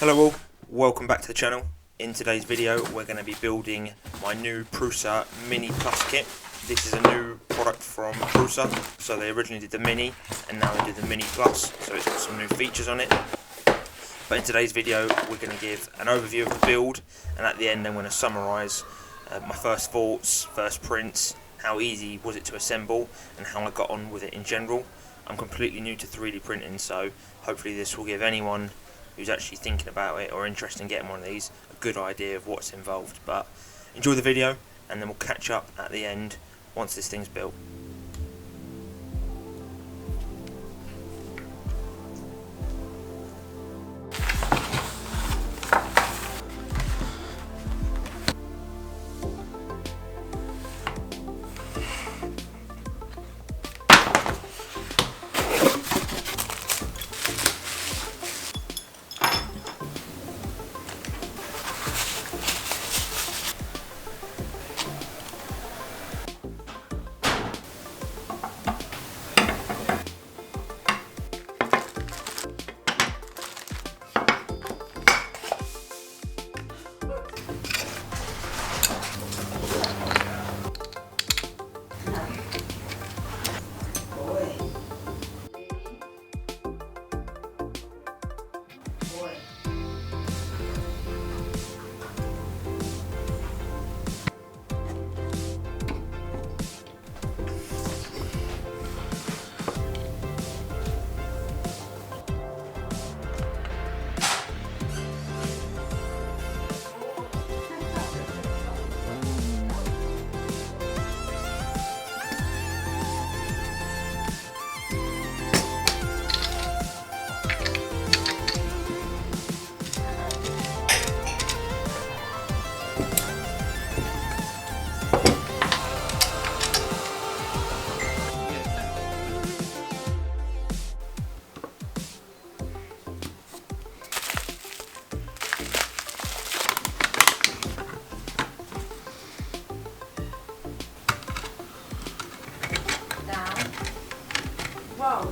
Hello all, welcome back to the channel. In today's video we're going to be building my new Prusa Mini Plus kit. This is a new product from Prusa, so they originally did the Mini and now they did the Mini Plus, so it's got some new features on it. But in today's video we're going to give an overview of the build, and at the end I'm going to summarise my first thoughts, first prints, how easy was it to assemble and how I got on with it in general. I'm completely new to 3D printing, so hopefully this will give anyone who's actually thinking about it or interested in getting one of these a good idea of what's involved. But enjoy the video and then we'll catch up at the end once this thing's built. Wow.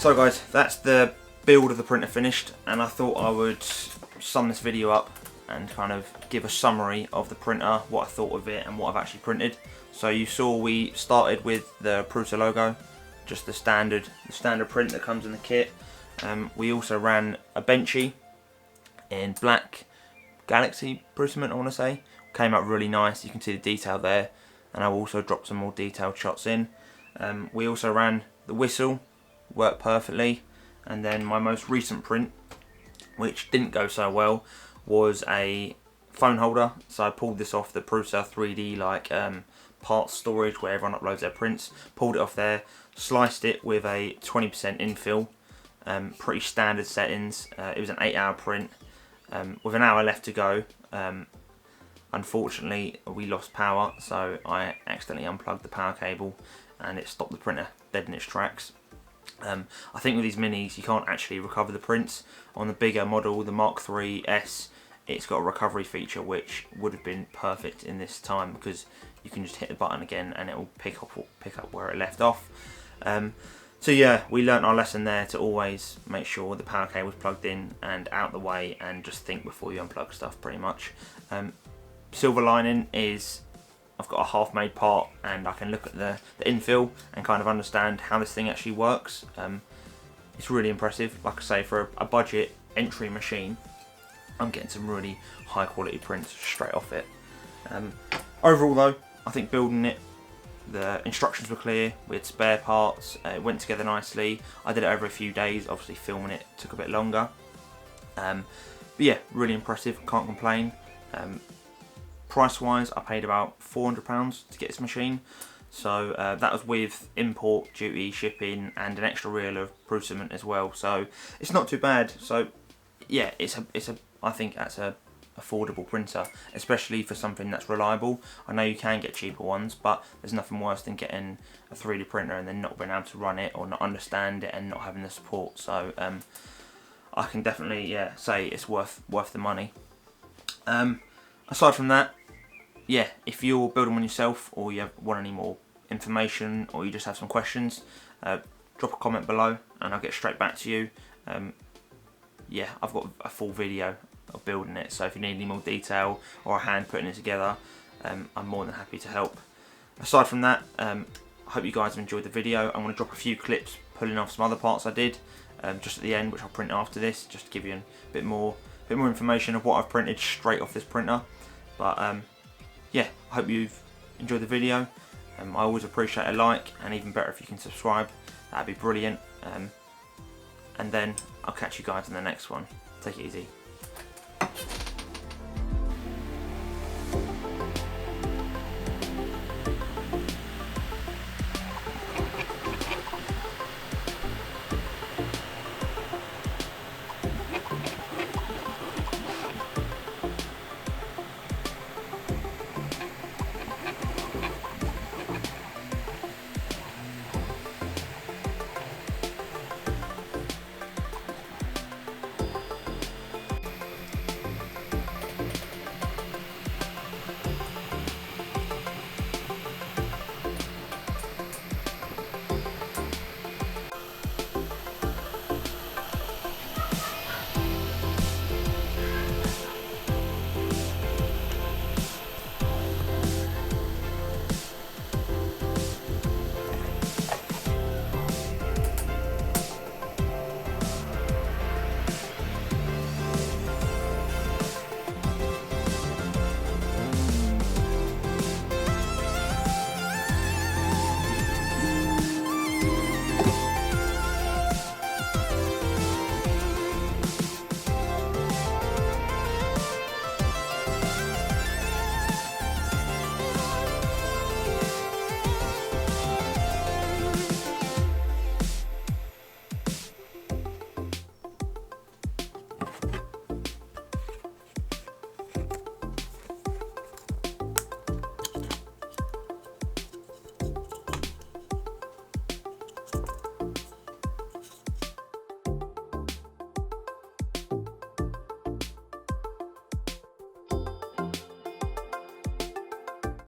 So guys, that's the build of the printer finished, and I thought I would sum this video up and kind of give a summary of the printer, what I thought of it and what I've actually printed. So you saw we started with the Prusa logo, just the standard print that comes in the kit. We also ran a benchy in black Galaxy Prusa mint, I want to say. Came out really nice, you can see the detail there, and I'll also drop some more detailed shots in. We also ran the whistle, worked perfectly, and then my most recent print, which didn't go so well, was a phone holder. So I pulled this off the Prusa 3D like parts storage where everyone uploads their prints, pulled it off there, sliced it with a 20% infill, pretty standard settings. It was an 8-hour print with an hour left to go. Unfortunately we lost power, so I accidentally unplugged the power cable and it stopped the printer dead in its tracks. I think with these minis you can't actually recover the prints. On the bigger model, the Mark III S, it's got a recovery feature which would have been perfect in this time, because you can just hit the button again and it will pick up where it left off. So yeah, we learnt our lesson there to always make sure the power cable was plugged in and out the way, and just think before you unplug stuff pretty much. Silver lining is I've got a half-made part and I can look at the infill and kind of understand how this thing actually works. It's really impressive. Like I say, for a budget entry machine, I'm getting some really high quality prints straight off it. Overall though, I think building it, the instructions were clear, we had spare parts, it went together nicely. I did it over a few days, obviously filming it took a bit longer. But yeah, really impressive, can't complain. Price wise, I paid about £400 to get this machine, so that was with import duty, shipping, and an extra reel of Prusa mint as well. So it's not too bad. So yeah, I think that's a affordable printer, especially for something that's reliable. I know you can get cheaper ones, but there's nothing worse than getting a 3D printer and then not being able to run it or not understand it and not having the support. So I can definitely say it's worth the money. Aside from that, yeah, if you're building one yourself or you want any more information or you just have some questions, drop a comment below and I'll get straight back to you. Yeah, I've got a full video of building it, so if you need any more detail or a hand putting it together, I'm more than happy to help. Aside from that, I hope you guys have enjoyed the video. I'm going to drop a few clips pulling off some other parts I did just at the end, which I'll print after this, just to give you a bit more information of what I've printed straight off this printer. But yeah, I hope you've enjoyed the video. I always appreciate a like, and even better if you can subscribe, that'd be brilliant. And then I'll catch you guys in the next one. Take it easy.